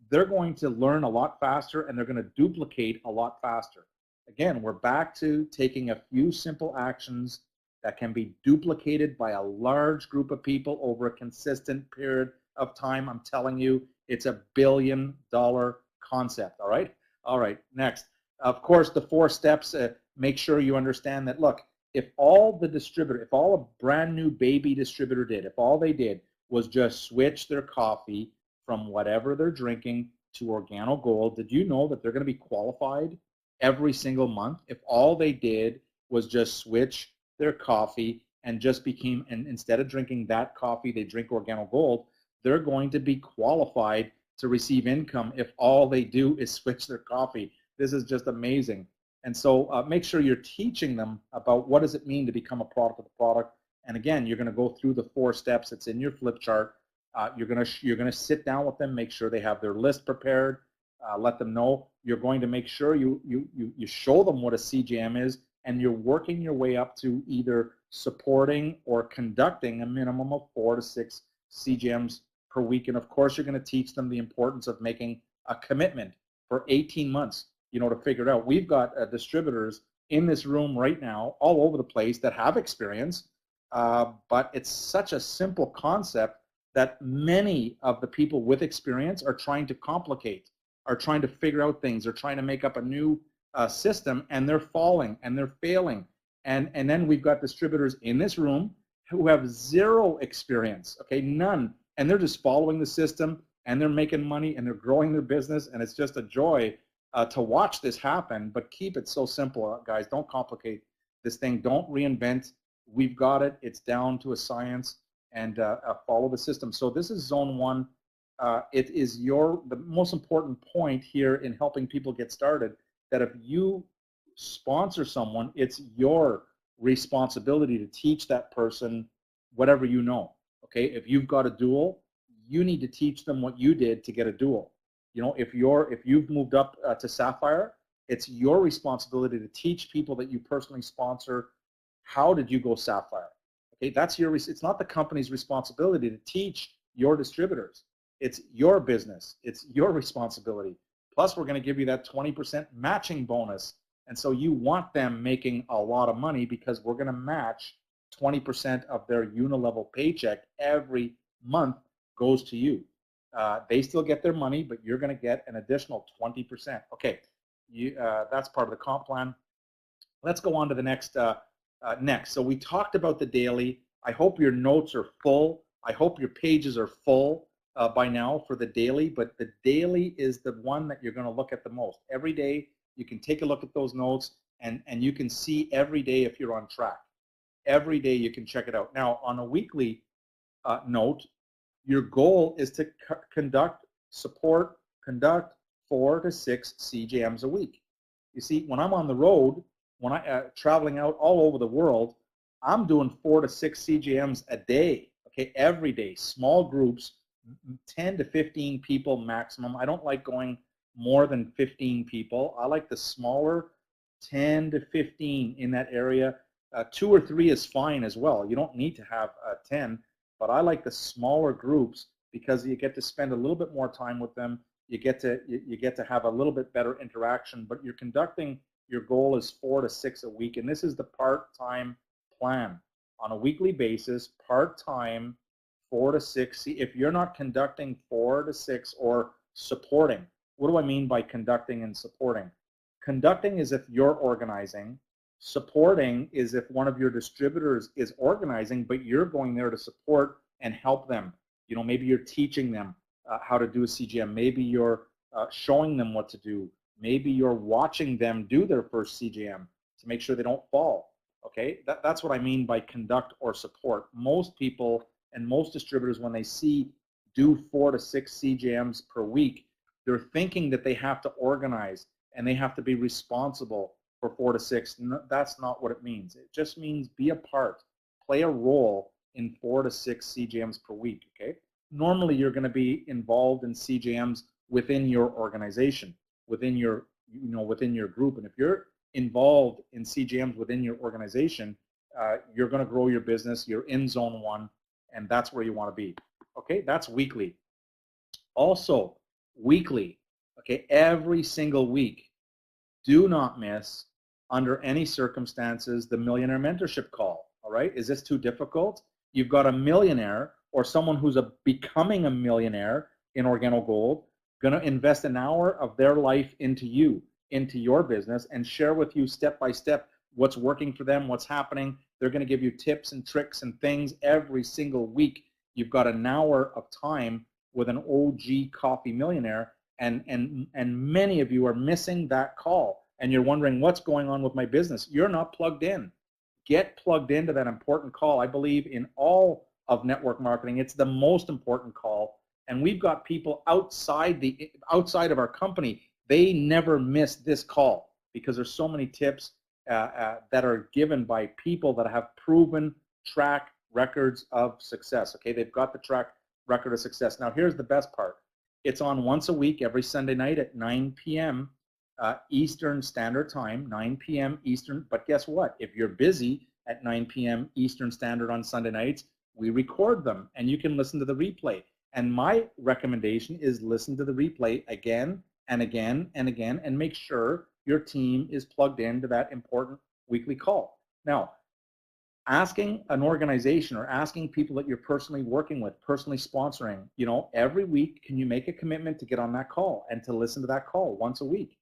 they're going to learn a lot faster and they're going to duplicate a lot faster. Again, we're back to taking a few simple actions that can be duplicated by a large group of people over a consistent period of time. I'm telling you, it's $1 billion concept, all right? All right, next. Of course, the 4 steps, make sure you understand that, look, if all a brand new baby distributor did, if all they did was just switch their coffee from whatever they're drinking to Organo Gold, did you know that they're going to be qualified every single month? If all they did was just switch their coffee and instead of drinking that coffee, they drink Organo Gold, they're going to be qualified to receive income if all they do is switch their coffee. This is just amazing. And so make sure you're teaching them about what does it mean to become a product of the product. And again, you're going to go through the 4 steps. It's in your flip chart. You're going to sit down with them, make sure they have their list prepared, let them know. You're going to make sure you show them what a CGM is, and you're working your way up to either supporting or conducting a minimum of 4 to 6 CGMs per week. And of course, you're going to teach them the importance of making a commitment for 18 months, to figure it out. We've got distributors in this room right now, all over the place, that have experience, but it's such a simple concept that many of the people with experience are trying to complicate, are trying to figure out things, are trying to make up a new system, and they're falling and they're failing. And then we've got distributors in this room who have 0 experience, okay, none, and they're just following the system and they're making money and they're growing their business, and it's just a joy to watch this happen. But keep it so simple, guys. Don't complicate this thing. Don't reinvent. We've got it. It's down to a science, and follow the system. So this is zone 1. It is the most important point here in helping people get started, that if you sponsor someone, it's your responsibility to teach that person whatever you know. Okay, if you've got a dual, you need to teach them what you did to get a dual. If you've moved up to Sapphire, it's your responsibility to teach people that you personally sponsor, how did you go Sapphire? Okay, it's not the company's responsibility to teach your distributors. It's your business. It's your responsibility. Plus, we're going to give you that 20% matching bonus. And so you want them making a lot of money, because we're going to match 20% of their unilevel paycheck every month goes to you. They still get their money, but you're going to get an additional 20%. Okay, that's part of the comp plan. Let's go on to the next. So we talked about the daily. I hope your notes are full. I hope your pages are full by now for the daily, but the daily is the one that you're going to look at the most. Every day you can take a look at those notes, and you can see every day if you're on track. Every day you can check it out. Now, on a weekly note, your goal is to conduct 4 to 6 CJMs a week. You see, when I'm on the road, when I traveling out all over the world, I'm doing 4 to 6 CJMs a day, okay, every day, small groups, 10 to 15 people maximum. I don't like going more than 15 people. I like the smaller, 10 to 15 in that area. 2 or 3 is fine as well. You don't need to have 10, but I like the smaller groups because you get to spend a little bit more time with them. you get to have a little bit better interaction. But you're conducting, your goal is 4 to 6 a week, and this is the part-time plan on a weekly basis, part-time, 4 to 6. See, if you're not conducting 4 to 6 or supporting, what do I mean by conducting and supporting? Conducting is if you're organizing. Supporting is if one of your distributors is organizing, but you're going there to support and help them. You know, maybe you're teaching them how to do a CGM. Maybe you're showing them what to do. Maybe you're watching them do their first CGM to make sure they don't fall. Okay, that's what I mean by conduct or support. Most people and most distributors, when they see do 4 to 6 CGMs per week, they're thinking that they have to organize and they have to be responsible for 4 to 6. That's not what it means. It just means be a part, play a role in 4 to 6 CGMs per week. Okay. Normally, you're going to be involved in CGMs within your organization, within your group, and if you're involved in CGMs within your organization, you're going to grow your business. You're in zone 1, and that's where you want to be. Okay, that's weekly. Also, weekly. Okay, every single week. Do not miss, under any circumstances, the Millionaire Mentorship Call. All right, is this too difficult? You've got a millionaire or someone who's becoming a millionaire in Organo Gold, going to invest an hour of their life into you, into your business, and share with you step by step what's working for them, what's happening. They're going to give you tips and tricks and things every single week. You've got an hour of time with an OG coffee millionaire, and many of you are missing that call, and you're wondering what's going on with my business. You're not plugged in. Get plugged into that important call. I believe in all of network marketing, it's the most important call, and we've got people outside of our company. They never miss this call because there's so many tips that are given by people that have proven track records of success. Okay, they've got the track record of success. Now, here's the best part. It's on once a week, every Sunday night at 9 p.m. Eastern Standard Time, 9 p.m. Eastern. But guess what? If you're busy at 9 p.m. Eastern Standard on Sunday nights, we record them, and you can listen to the replay. And my recommendation is listen to the replay again and again and again, and make sure your team is plugged into that important weekly call. Now, asking an organization or asking people that you're personally working with, personally sponsoring, you know, every week, can you make a commitment to get on that call and to listen to that call once a week?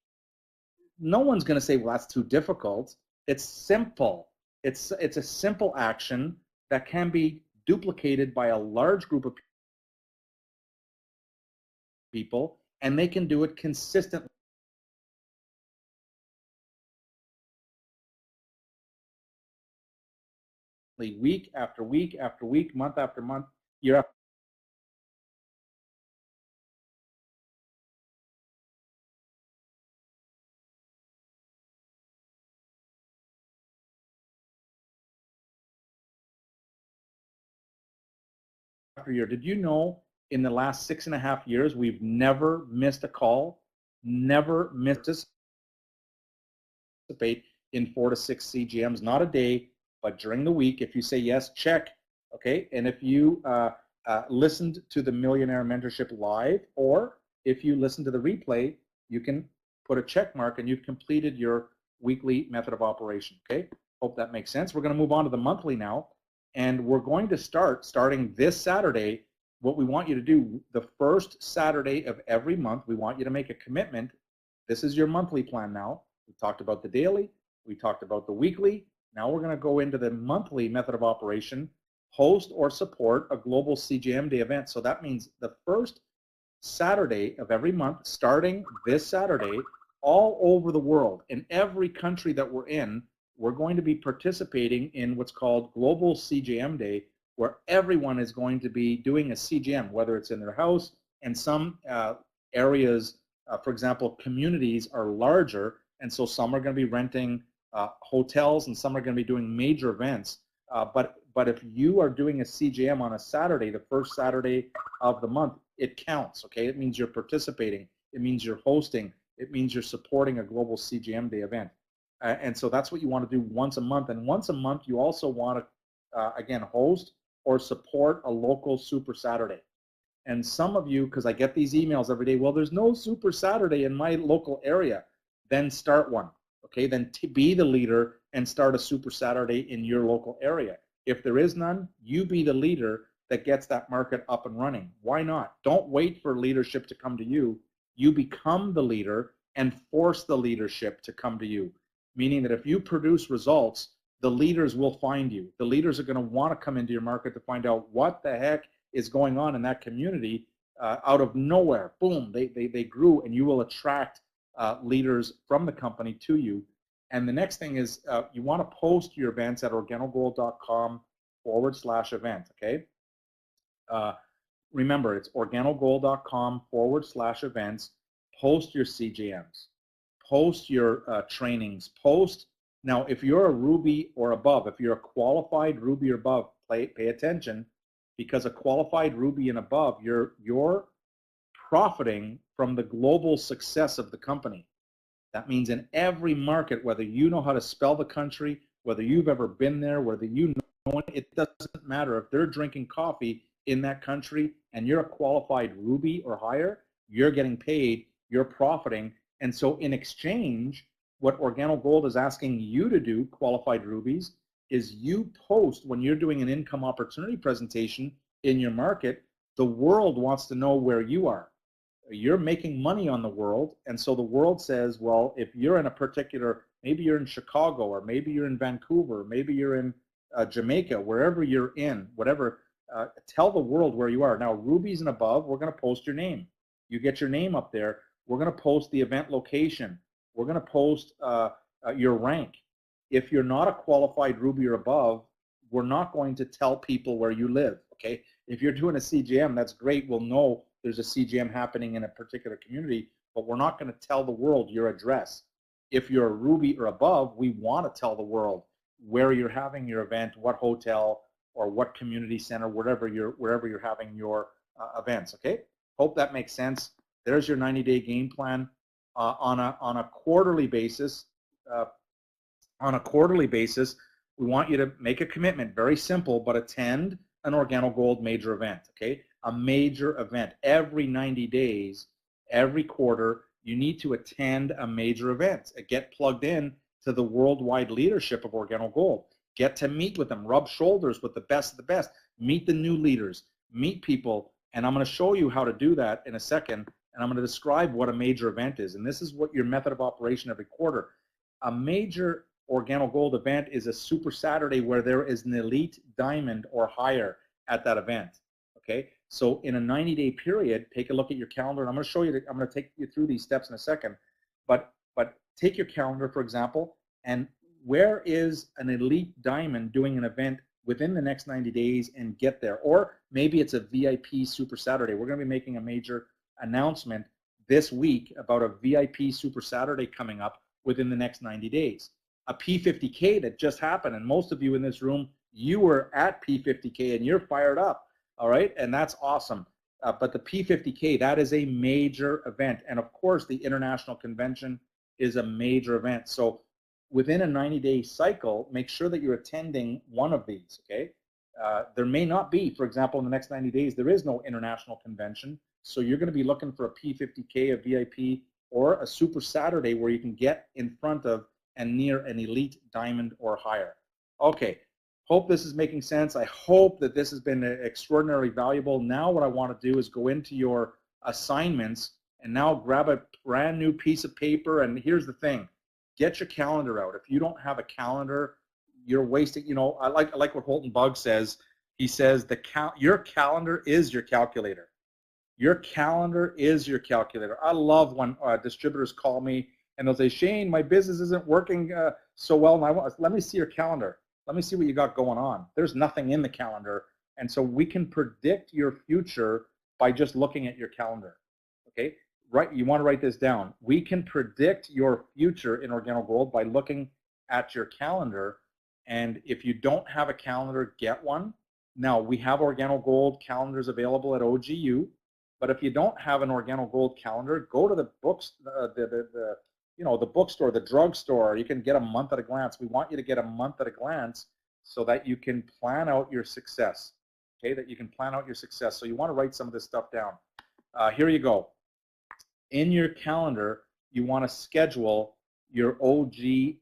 No one's going to say, well, that's too difficult. It's simple. It's a simple action that can be duplicated by a large group of people, and they can do it consistently. Week after week after week, month after month, year after year. Did you know in the last 6.5 years, we've never missed a call, never missed participate in 4 to 6 CGMs, not a day, but during the week. If you say yes, check. Okay, and if you listened to the Millionaire Mentorship live, or if you listen to the replay, you can put a check mark and you've completed your weekly method of operation. Okay, hope that makes sense. We're going to move on to the monthly now, and we're going to starting this Saturday. What we want you to do, the first Saturday of every month, we want you to make a commitment. This is your monthly plan now. We talked about the daily, we talked about the weekly. Now we're going to go into the monthly method of operation, host or support a global CGM day event. So that means the first Saturday of every month, starting this Saturday, all over the world, in every country that we're in, we're going to be participating in what's called Global CGM Day, where everyone is going to be doing a CGM, whether it's in their house, and some areas, for example, communities are larger, and so some are going to be renting hotels, and some are going to be doing major events. But if you are doing a CGM on a Saturday, the first Saturday of the month, it counts, okay? It means you're participating. It means you're hosting. It means you're supporting a global CGM Day event. And so that's what you want to do once a month. And once a month, you also want to, again, host or support a local Super Saturday. And some of you, because I get these emails every day, well, there's no Super Saturday in my local area. Then start one, okay? Then be the leader and start a Super Saturday in your local area. If there is none, you be the leader that gets that market up and running. Why not? Don't wait for leadership to come to you. You become the leader and force the leadership to come to you, meaning that if you produce results, the leaders will find you. The leaders are going to want to come into your market to find out what the heck is going on in that community. Out of nowhere, boom, they grew, and you will attract leaders from the company to you. And the next thing is you want to post your events at organogold.com/event, okay? Remember, it's organogold.com/events. Post your CJMs, post your trainings, post. Now, if you're a Ruby or above, if you're a qualified Ruby or above, pay attention, because a qualified Ruby and above, you're profiting from the global success of the company. That means in every market, whether you know how to spell the country, whether you've ever been there, whether you know it, it doesn't matter. If they're drinking coffee in that country and you're a qualified Ruby or higher, you're getting paid, you're profiting. And so in exchange, what Organo Gold is asking you to do, qualified Rubies, is you post when you're doing an income opportunity presentation in your market. The world wants to know where you are. You're making money on the world, and so the world says, well, if you're in a particular, maybe you're in Chicago, or maybe you're in Vancouver, maybe you're in Jamaica, wherever you're in, whatever, tell the world where you are. Now, Rubies and above, we're going to post your name. You get your name up there. We're going to post the event location. We're going to post your rank. If you're not a qualified Ruby or above, we're not going to tell people where you live, okay? If you're doing a CGM, that's great. We'll know there's a CGM happening in a particular community, but we're not going to tell the world your address. If you're a Ruby or above, we want to tell the world where you're having your event, what hotel or what community center, wherever you're having your events, okay? Hope that makes sense. There's your 90-day game plan. On a quarterly basis, we want you to make a commitment, very simple, but attend an Organo Gold major event, okay? A major event. Every 90 days, every quarter, you need to attend a major event. Get plugged in to the worldwide leadership of Organo Gold. Get to meet with them, rub shoulders with the best of the best, meet the new leaders, meet people, and I'm going to show you how to do that in a second, and I'm going to describe what a major event is, and this is what your method of operation every quarter. A major Organo Gold event is a Super Saturday where there is an elite diamond or higher at that event, okay? So in a 90-day period, take a look at your calendar, and I'm going to show you, I'm going to take you through these steps in a second, but take your calendar, for example, and where is an elite diamond doing an event within the next 90 days and get there? Or maybe it's a VIP Super Saturday. We're going to be making a major announcement this week about a VIP Super Saturday coming up within the next 90 days. A P50K that just happened, and most of you in this room, you were at P50K and you're fired up, all right? And that's awesome. But the P50K, that is a major event. And of course, the International Convention is a major event. So within a 90-day cycle, make sure that you're attending one of these, okay? There may not be, for example, in the next 90 days, there is no international convention. So you're going to be looking for a P50K, a VIP, or a Super Saturday where you can get in front of and near an elite diamond or higher. Okay, hope this is making sense. I hope that this has been extraordinarily valuable. Now what I want to do is go into your assignments and now grab a brand new piece of paper. And here's the thing, get your calendar out. If you don't have a calendar, you're wasting, you know, I like what Holton Bugg says. He says your calendar is your calculator. Your calendar is your calculator. I love when distributors call me and they'll say, Shane, my business isn't working so well. And let me see your calendar. Let me see what you got going on. There's nothing in the calendar. And so we can predict your future by just looking at your calendar. Okay? Right, you want to write this down. We can predict your future in Organo Gold by looking at your calendar. And if you don't have a calendar, get one. Now, we have Organo Gold calendars available at OGU. But if you don't have an Organo Gold calendar, go to the books, the bookstore, the drugstore. You can get a month at a glance. We want you to get a month at a glance so that you can plan out your success. okay, that you can plan out your success. So you want to write some of this stuff down. Here you go. In your calendar, you want to schedule your OG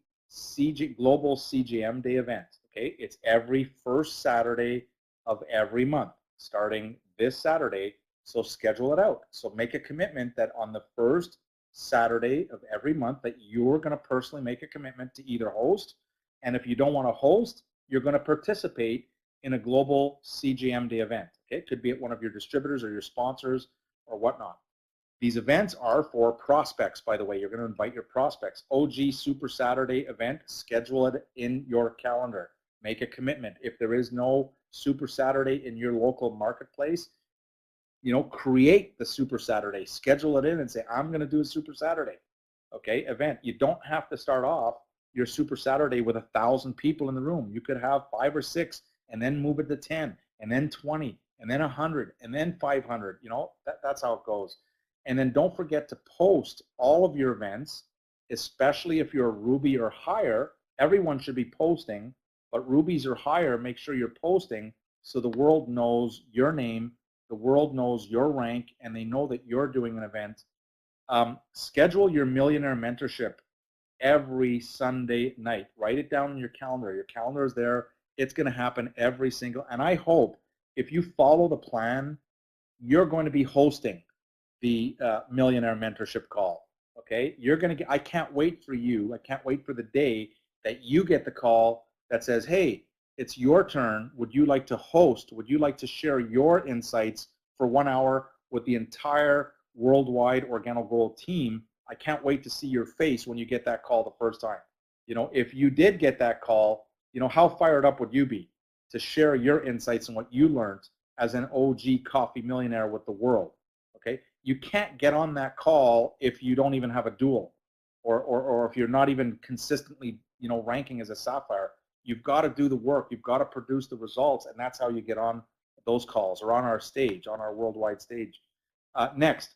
Global CGM Day event. Okay, it's every first Saturday of every month, starting this Saturday. So schedule it out. So make a commitment that on the first Saturday of every month that you're going to personally make a commitment to either host, and if you don't want to host, you're going to participate in a global CGM Day event. Okay, it could be at one of your distributors or your sponsors or whatnot. These events are for prospects, by the way. You're going to invite your prospects. OG Super Saturday event, schedule it in your calendar. Make a commitment. If there is no Super Saturday in your local marketplace, you know, create the Super Saturday. Schedule it in and say, I'm going to do a Super Saturday, okay, event. You don't have to start off your Super Saturday with 1,000 people in the room. You could have 5 or 6 and then move it to 10 and then 20 and then 100 and then 500. You know, that's how it goes. And then don't forget to post all of your events, especially if you're a Ruby or higher. Everyone should be posting, but Rubies or higher, make sure you're posting so the world knows your name, the world knows your rank, and they know that you're doing an event. Schedule your millionaire mentorship every Sunday night. Write it down in your calendar. Your calendar is there. It's going to happen every single, and I hope if you follow the plan, you're going to be hosting the millionaire mentorship call. Okay, you're going to get, I can't wait for you. I can't wait for the day that you get the call that says, hey, it's your turn. Would you like to host? Would you like to share your insights for 1 hour with the entire worldwide Organo Gold team? I can't wait to see your face when you get that call the first time. You know, if you did get that call, you know, how fired up would you be to share your insights and what you learned as an OG coffee millionaire with the world? Okay, you can't get on that call if you don't even have a dual, or if you're not even consistently, you know, ranking as a sapphire. You've got to do the work. You've got to produce the results, and that's how you get on those calls or on our stage, on our worldwide stage. Next,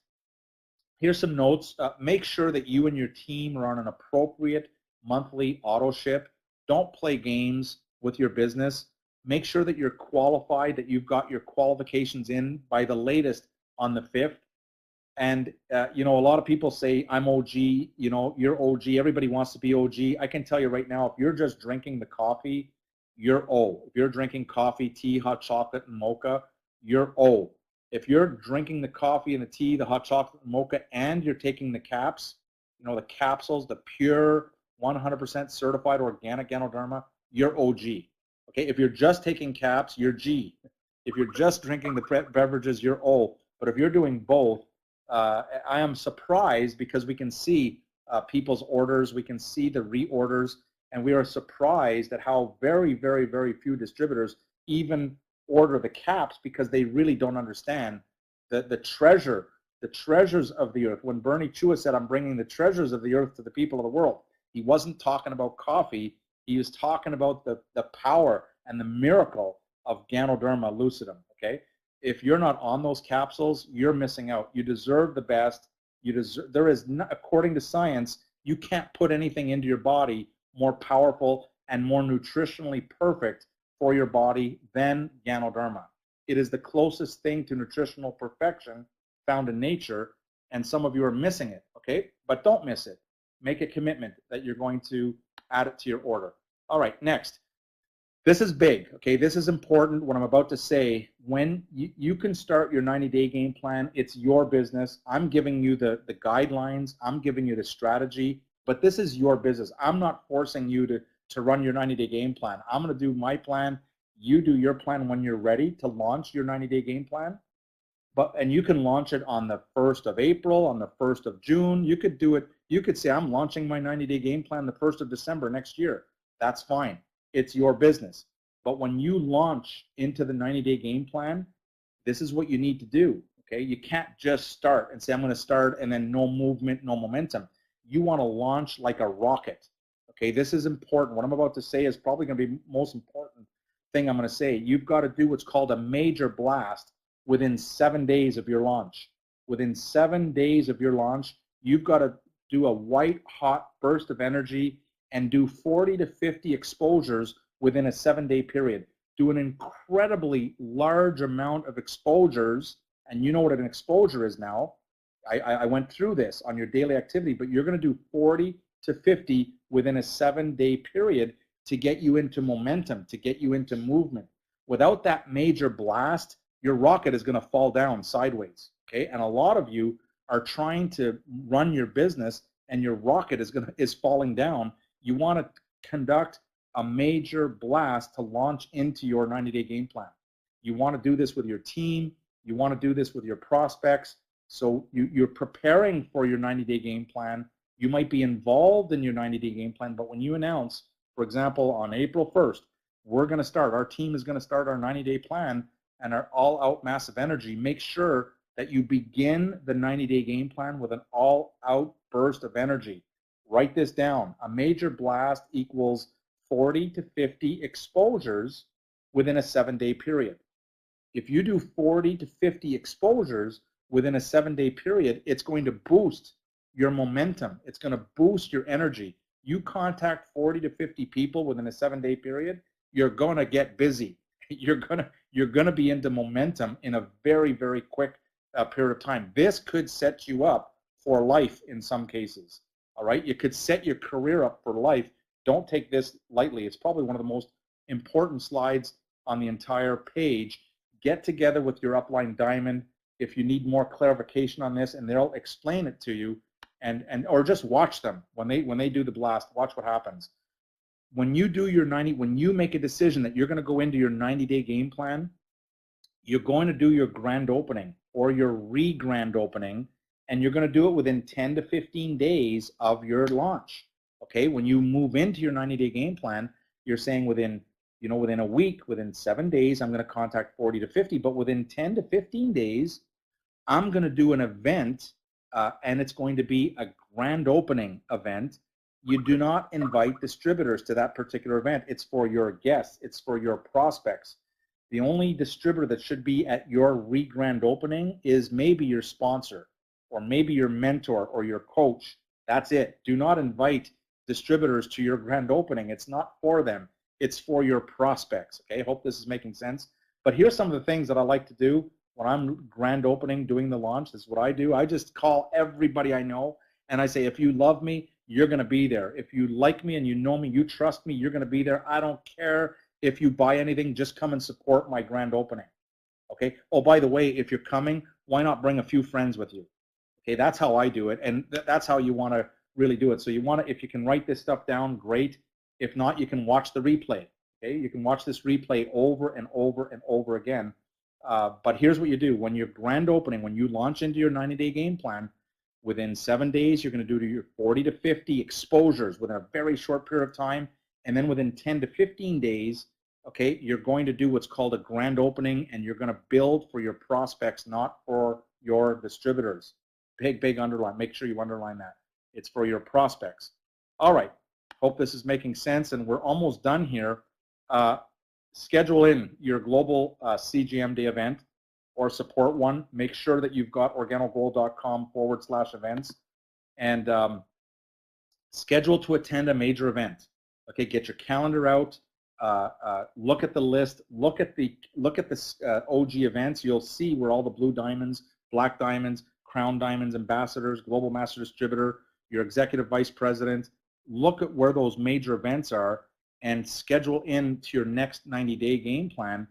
here's some notes. Make sure that you and your team are on an appropriate monthly auto ship. Don't play games with your business. Make sure that you're qualified, that you've got your qualifications in by the latest on the 5th. And, you know, a lot of people say, I'm OG, you know, you're OG, everybody wants to be OG. I can tell you right now, if you're just drinking the coffee, you're O. If you're drinking coffee, tea, hot chocolate, and mocha, you're O. If you're drinking the coffee and the tea, the hot chocolate and mocha, and you're taking the caps, you know, the capsules, the pure 100% certified organic Ganoderma, you're OG. Okay, if you're just taking caps, you're G. If you're just drinking the beverages, you're O. But if you're doing both, I am surprised because we can see people's orders, we can see the reorders, and we are surprised at how very, very, very few distributors even order the caps because they really don't understand the treasures of the earth. When Bernie Chua said, I'm bringing the treasures of the earth to the people of the world, he wasn't talking about coffee. He was talking about the power and the miracle of Ganoderma lucidum, okay? If you're not on those capsules, you're missing out. You deserve the best. You deserve, there is not, according to science, you can't put anything into your body more powerful and more nutritionally perfect for your body than Ganoderma. It is the closest thing to nutritional perfection found in nature, and some of you are missing it, okay? But don't miss it. Make a commitment that you're going to add it to your order. All right, next. This is big, okay? This is important, what I'm about to say. When you can start your 90-day game plan, it's your business. I'm giving you the guidelines. I'm giving you the strategy, but this is your business. I'm not forcing you to run your 90-day game plan. I'm going to do my plan. You do your plan when you're ready to launch your 90-day game plan. And you can launch it on the 1st of April, on the 1st of June. You could do it. You could say, I'm launching my 90-day game plan the 1st of December next year. That's fine. It's your business. But when you launch into the 90-day game plan, this is what you need to do, okay? You can't just start and say, I'm going to start and then no movement, no momentum. You want to launch like a rocket, okay? This is important. What I'm about to say is probably going to be the most important thing I'm going to say. You've got to do what's called a major blast within 7 days of your launch. Within 7 days of your launch, you've got to do a white hot burst of energy and do 40 to 50 exposures within a 7-day period. do an incredibly large amount of exposures, and you know what an exposure is now. I went through this on your daily activity, but you're going to do 40 to 50 within a 7-day period to get you into momentum, to get you into movement. Without that major blast, your rocket is going to fall down sideways, okay? And a lot of you are trying to run your business and your rocket is falling down. You want to conduct a major blast to launch into your 90-day game plan. You want to do this with your team. You want to do this with your prospects. So you're preparing for your 90-day game plan. You might be involved in your 90-day game plan, but when you announce, for example, on April 1st, our team is going to start our 90-day plan and our all-out massive energy, make sure that you begin the 90-day game plan with an all-out burst of energy. Write this down. A major blast equals 40 to 50 exposures within a 7-day period. If you do 40 to 50 exposures within a 7-day period, it's going to boost your momentum. It's going to boost your energy. You contact 40 to 50 people within a 7-day period, you're going to get busy. You're going to be into momentum in a very, very quick period of time. This could set you up for life in some cases. All right, you could set your career up for life. Don't take this lightly. It's probably one of the most important slides on the entire page. Get together with your upline diamond if you need more clarification on this, and they'll explain it to you, or just watch them when they do the blast. Watch what happens. When you do your when you make a decision that you're going to go into your 90-day game plan, you're going to do your grand opening or your re-grand opening, and you're going to do it within 10 to 15 days of your launch. Okay, when you move into your 90-day game plan, you're saying within a week, within 7 days, I'm going to contact 40 to 50, but within 10 to 15 days, I'm going to do an event, and it's going to be a grand opening event. You do not invite distributors to that particular event. It's for your guests. It's for your prospects. The only distributor that should be at your re-grand opening is maybe your sponsor or maybe your mentor or your coach. That's it. Do not invite distributors to your grand opening. It's not for them. It's for your prospects. Okay, hope this is making sense. But here's some of the things that I like to do when I'm grand opening, doing the launch. This is what I do. I just call everybody I know and I say, if you love me, you're going to be there. If you like me and you know me, you trust me, you're going to be there. I don't care if you buy anything, just come and support my grand opening. Okay. Oh, by the way, if you're coming, why not bring a few friends with you? Okay, that's how I do it, and that's how you want to really do it. So you want to, if you can write this stuff down, great. If not, you can watch the replay. Okay, you can watch this replay over and over and over again. But here's what you do. When you're grand opening, when you launch into your 90-day game plan, within 7 days, you're going to do your 40 to 50 exposures within a very short period of time. And then within 10 to 15 days, okay, you're going to do what's called a grand opening, and you're going to build for your prospects, not for your distributors. Big underline. Make sure you underline that. It's for your prospects. All right. Hope this is making sense, and we're almost done here. Schedule in your global CGM Day event or support one. Make sure that you've got organogold.com/events and schedule to attend a major event. Okay, get your calendar out. Look at the list. Look at the OG events. You'll see where all the blue diamonds, black diamonds, crown diamonds, ambassadors, global master distributor, your executive vice president. Look at where those major events are and schedule into your next 90-day game plan.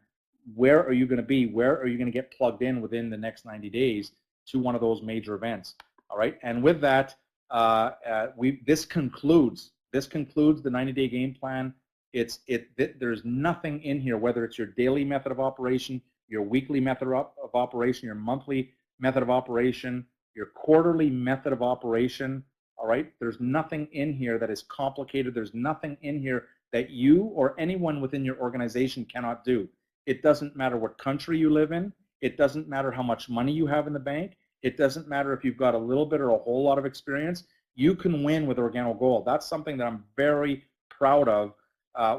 Where are you going to be? Where are you going to get plugged in within the next 90 days to one of those major events? All right. And with that, this concludes the 90-day game plan. There's nothing in here, whether it's your daily method of operation, your weekly method of operation, your monthly method of operation, your quarterly method of operation. All right. There's nothing in here that is complicated. There's nothing in here that you or anyone within your organization cannot do. It doesn't matter what country you live in. It doesn't matter how much money you have in the bank. It doesn't matter if you've got a little bit or a whole lot of experience. You can win with Organo Gold. That's something that I'm very proud of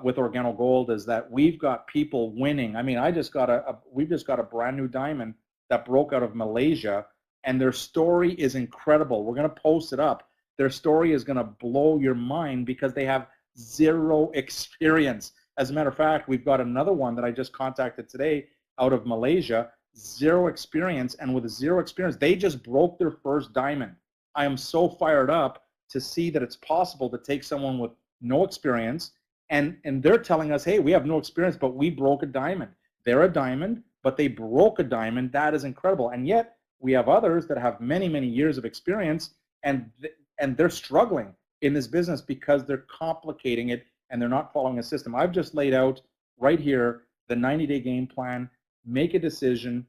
with Organo Gold, is that we've got people winning. I mean, we just got a brand new diamond that broke out of Malaysia, and their story is incredible. We're going to post it up. Their story is going to blow your mind because they have zero experience. As a matter of fact, we've got another one that I just contacted today out of Malaysia, zero experience, and with zero experience, they just broke their first diamond. I am so fired up to see that it's possible to take someone with no experience, and they're telling us, hey, we have no experience, but we broke a diamond. They're a diamond, but they broke a diamond. That is incredible. And yet we have others that have many, many years of experience, and they're struggling in this business because they're complicating it and they're not following a system. I've just laid out right here the 90-day game plan. Make a decision.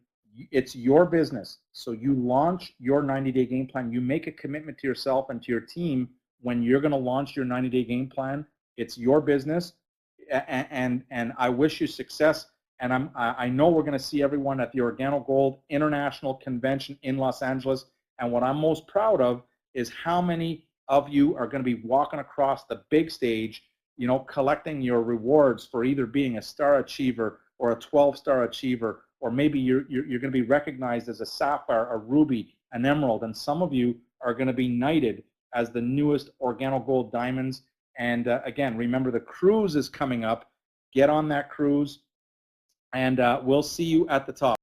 It's your business. So you launch your 90-day game plan. You make a commitment to yourself and to your team when you're going to launch your 90-day game plan. It's your business, and I wish you success. And I know we're going to see everyone at the Organo Gold International Convention in Los Angeles. And what I'm most proud of is how many of you are going to be walking across the big stage, you know, collecting your rewards for either being a star achiever or a 12-star achiever, or maybe you're going to be recognized as a sapphire, a ruby, an emerald, and some of you are going to be knighted as the newest Organo Gold diamonds. And again, remember the cruise is coming up. Get on that cruise, and we'll see you at the top.